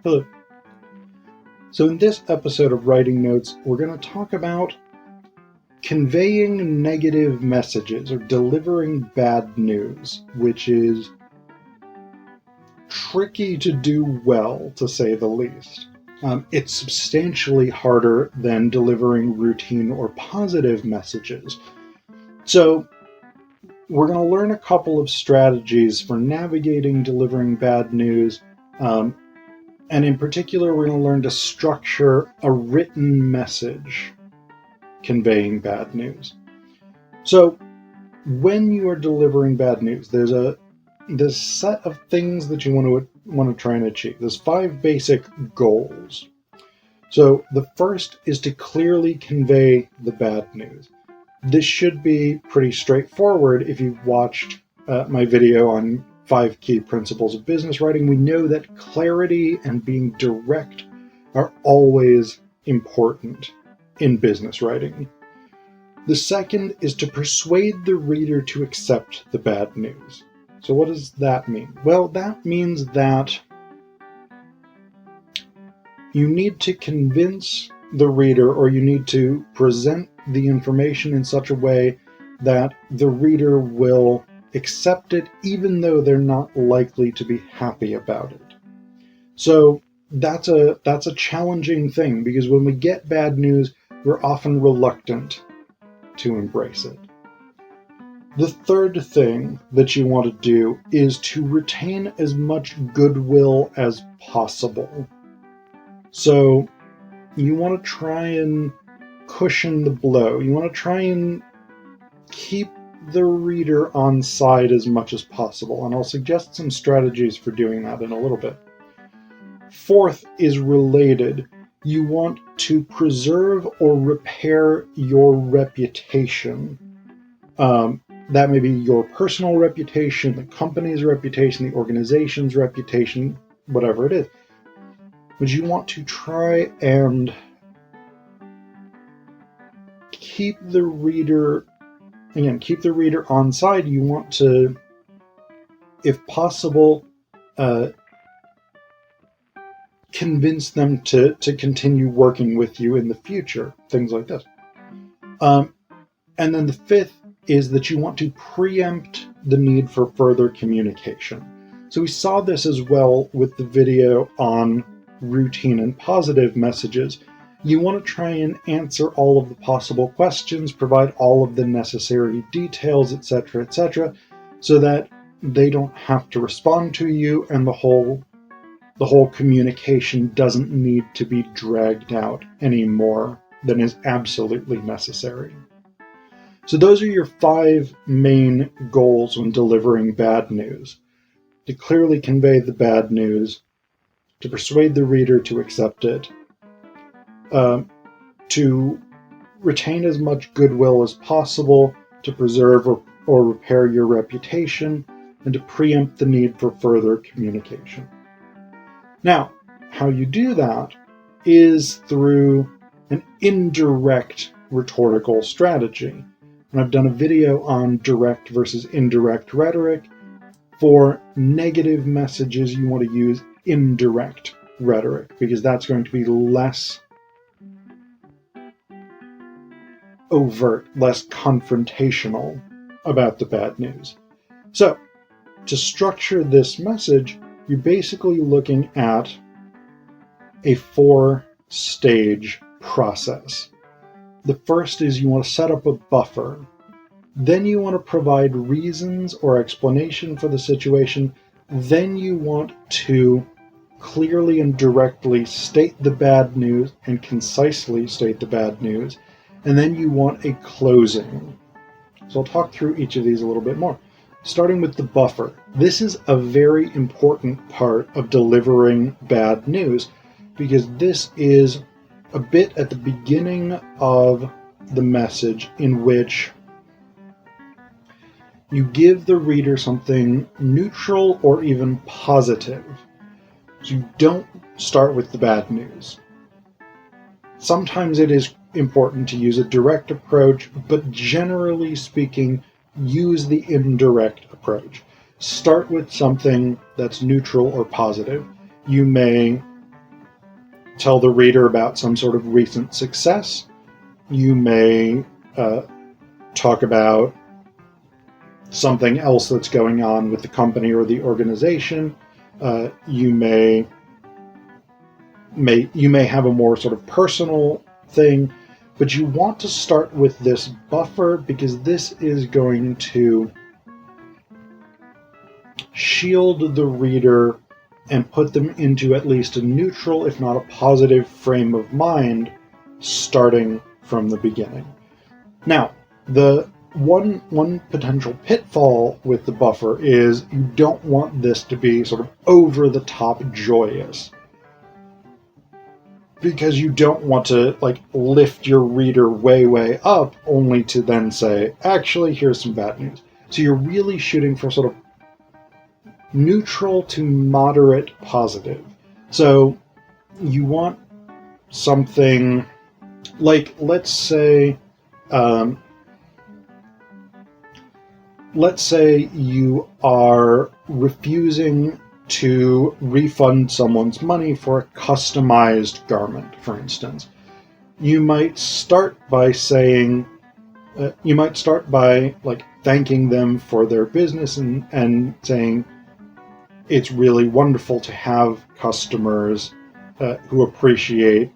Hello. So in this episode of Writing Notes, we're going to talk about conveying negative messages or delivering bad news, which is tricky to do well, to say the least. It's substantially harder than delivering routine or positive messages. So we're going to learn a couple of strategies for navigating delivering bad news. And in particular, we're going to learn to structure a written message conveying bad news. So when you are delivering bad news, there's a set of things that you want to try and achieve. There's 5 basic goals. So the first is to clearly convey the bad news. This should be pretty straightforward if you've watched my video on 5 key principles of business writing. We know that clarity and being direct are always important in business writing. The second is to persuade the reader to accept the bad news. So what does that mean? Well, that means that you need to convince the reader, or you need to present the information in such a way that the reader will accept it even though they're not likely to be happy about it. So that's a challenging thing, because when we get bad news, we're often reluctant to embrace it. The third thing that you want to do is to retain as much goodwill as possible. So you want to try and cushion the blow. You want to try and keep the reader on side as much as possible, and I'll suggest some strategies for doing that in a little bit. Fourth is related. You want to preserve or repair your reputation. That may be your personal reputation, the company's reputation, the organization's reputation, whatever it is. But you want to try and keep the reader on side. You want to, if possible, convince them to continue working with you in the future, things like this. And then the fifth is that you want to preempt the need for further communication. So we saw this as well with the video on routine and positive messages. You want to try and answer all of the possible questions, provide all of the necessary details, etc., so that they don't have to respond to you, and the whole communication doesn't need to be dragged out any more than is absolutely necessary. So those are your 5 main goals when delivering bad news: to clearly convey the bad news, to persuade the reader to accept it, to retain as much goodwill as possible, to preserve or repair your reputation, and to preempt the need for further communication. Now, how you do that is through an indirect rhetorical strategy. And I've done a video on direct versus indirect rhetoric. For negative messages, you want to use indirect rhetoric, because that's going to be less overt, less confrontational about the bad news. So, to structure this message, you're basically looking at a 4-stage process. The first is you want to set up a buffer. Then you want to provide reasons or explanation for the situation. Then you want to clearly and directly state the bad news and concisely state the bad news. And then you want a closing. So I'll talk through each of these a little bit more. Starting with the buffer. This is a very important part of delivering bad news, because this is a bit at the beginning of the message in which you give the reader something neutral or even positive. So you don't start with the bad news. Sometimes it is important to use a direct approach, but generally speaking, use the indirect approach. Start with something that's neutral or positive. You may tell the reader about some sort of recent success. You may talk about something else that's going on with the company or the organization. You may have a more sort of personal thing, but you want to start with this buffer because this is going to shield the reader and put them into at least a neutral, if not a positive, frame of mind starting from the beginning. Now, the one potential pitfall with the buffer is you don't want this to be sort of over-the-top joyous, because you don't want to like lift your reader way up only to then say, actually, here's some bad news. So you're really shooting for sort of neutral to moderate positive. So you want something like, let's say you are refusing to refund someone's money for a customized garment, for instance. You might start by saying, like thanking them for their business and saying, it's really wonderful to have customers who appreciate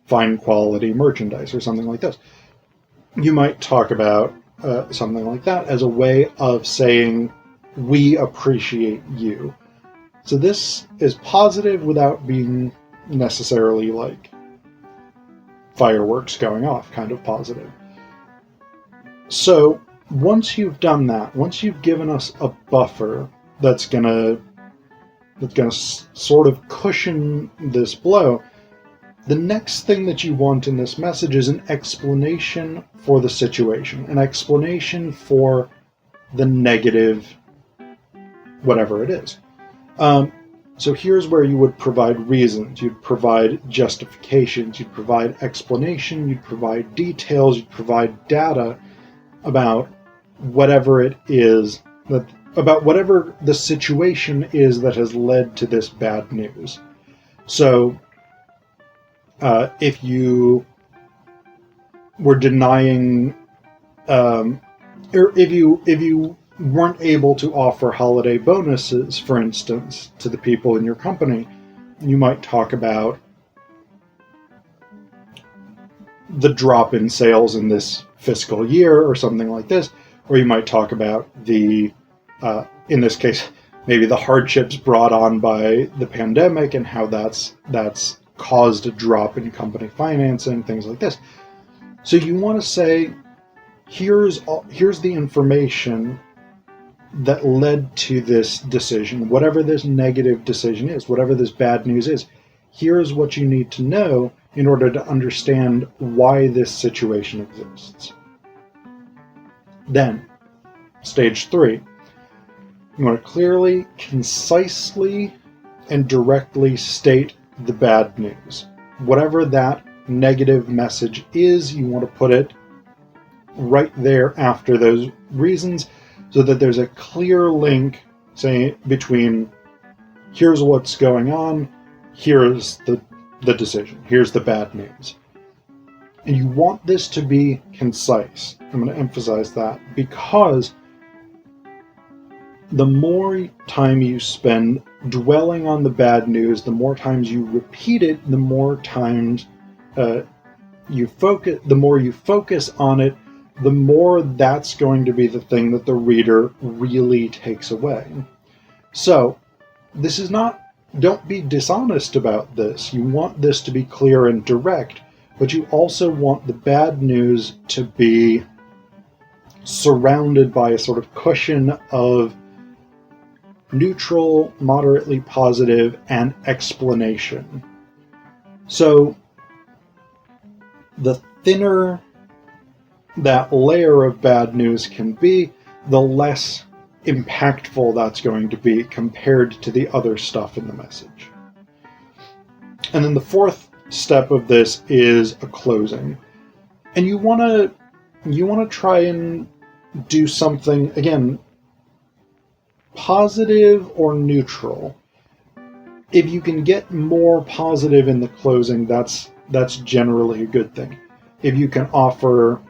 fine quality merchandise or something like this. You might talk about something like that as a way of saying, we appreciate you. So this is positive without being necessarily like fireworks going off kind of positive. So once you've done that, once you've given us a buffer that's gonna sort of cushion this blow, the next thing that you want in this message is an explanation for the situation, an explanation for the negative, whatever it is. So here's where you would provide reasons, you'd provide justifications, you'd provide explanation, you'd provide details, you'd provide data about whatever it is, about whatever the situation is that has led to this bad news. So if you were denying, or if you weren't able to offer holiday bonuses, for instance, to the people in your company, you might talk about the drop in sales in this fiscal year or something like this, or you might talk about the, in this case, maybe the hardships brought on by the pandemic and how that's caused a drop in company financing, things like this. So you want to say, here's the information that led to this decision, whatever this negative decision is, whatever this bad news is. Here's what you need to know in order to understand why this situation exists. Then, stage 3, you want to clearly, concisely, and directly state the bad news. Whatever that negative message is, you want to put it right there after those reasons so that there's a clear link, say, between here's what's going on, here's the decision, here's the bad news. And you want this to be concise. I'm going to emphasize that because the more time you spend dwelling on the bad news, the more times you repeat it, the more times you focus on it, the more that's going to be the thing that the reader really takes away. So this is not, don't be dishonest about this. You want this to be clear and direct, but you also want the bad news to be surrounded by a sort of cushion of neutral, moderately positive, and explanation. So the thinner that layer of bad news can be, the less impactful that's going to be compared to the other stuff in the message. And then the fourth step of this is a closing. And you want to try and do something, again, positive or neutral. if you can get more positive in the closing, that's generally a good thing. If you can offer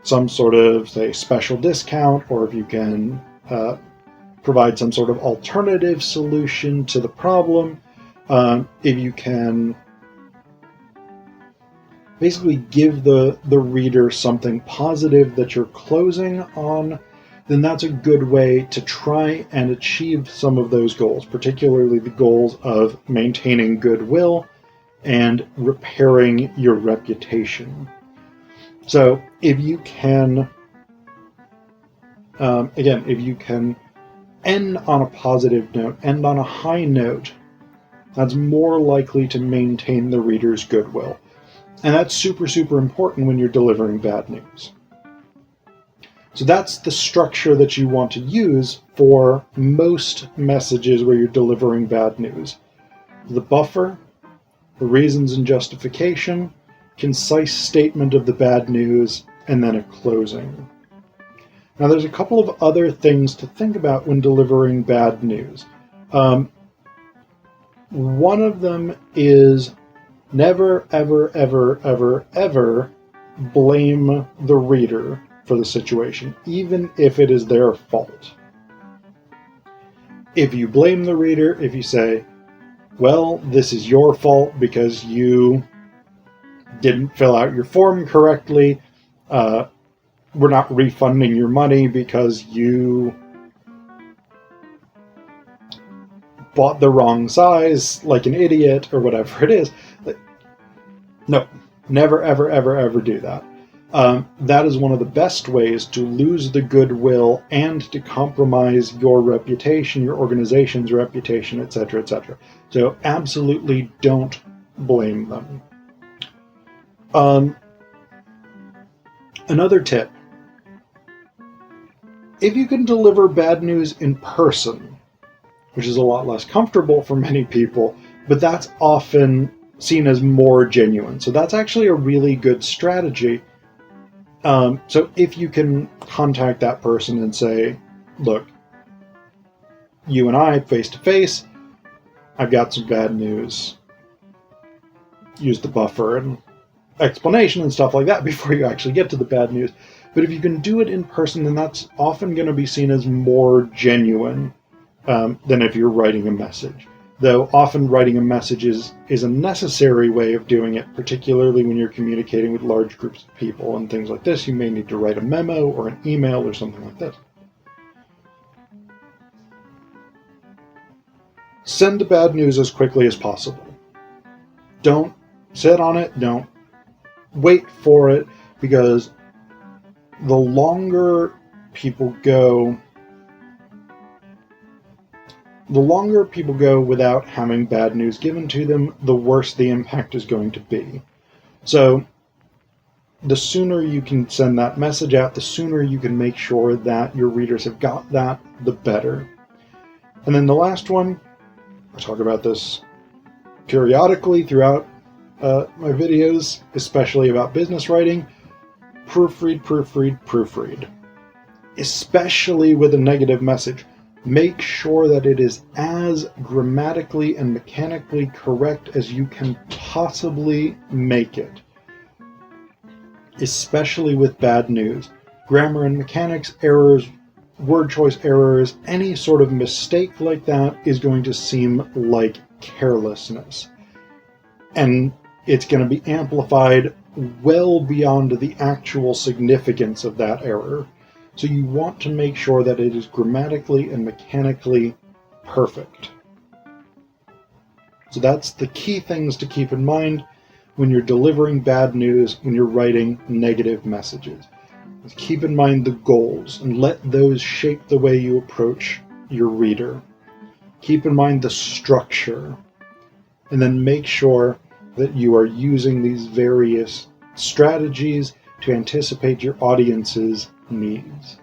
some sort of, say, special discount, or if you can provide some sort of alternative solution to the problem, if you can basically give the reader something positive that you're closing on, then that's a good way to try and achieve some of those goals, particularly the goals of maintaining goodwill and repairing your reputation. So if you can, again, if you can end on a positive note, end on a high note, that's more likely to maintain the reader's goodwill. And that's super, super important when you're delivering bad news. So that's the structure that you want to use for most messages where you're delivering bad news. The buffer, the reasons and justification, concise statement of the bad news, and then a closing. Now there's a couple of other things to think about when delivering bad news. One of them is never, ever, ever, ever, ever blame the reader for the situation, even if it is their fault. If you blame the reader, if you say, well, this is your fault because you didn't fill out your form correctly, we're not refunding your money because you bought the wrong size like an idiot, or whatever it is. No, never, ever, ever, ever do that. That is one of the best ways to lose the goodwill and to compromise your reputation, your organization's reputation, etc., etc. So absolutely don't blame them. Another tip: if you can deliver bad news in person, which is a lot less comfortable for many people, but that's often seen as more genuine. So that's actually a really good strategy. So if you can contact that person and say, look, you and I, face to face, I've got some bad news. Use the buffer and explanation and stuff like that before you actually get to the bad news. But if you can do it in person, then that's often going to be seen as more genuine than if you're writing a message. Though often writing a message is a necessary way of doing it, particularly when you're communicating with large groups of people and things like this. You may need to write a memo or an email or something like this. Send the bad news as quickly as possible. Don't sit on it. Don't wait for it, because the longer people go without having bad news given to them, the worse the impact is going to be. So the sooner you can send that message out, the sooner you can make sure that your readers have got that, the better. And then the last one, I talk about this periodically throughout my videos, especially about business writing: proofread, proofread, proofread. Especially with a negative message. Make sure that it is as grammatically and mechanically correct as you can possibly make it. Especially with bad news. Grammar and mechanics errors, word choice errors, any sort of mistake like that is going to seem like carelessness. And it's going to be amplified well beyond the actual significance of that error. So you want to make sure that it is grammatically and mechanically perfect. So that's the key things to keep in mind when you're delivering bad news, when you're writing negative messages. Keep in mind the goals and let those shape the way you approach your reader. Keep in mind the structure, and then make sure that you are using these various strategies to anticipate your audience's needs.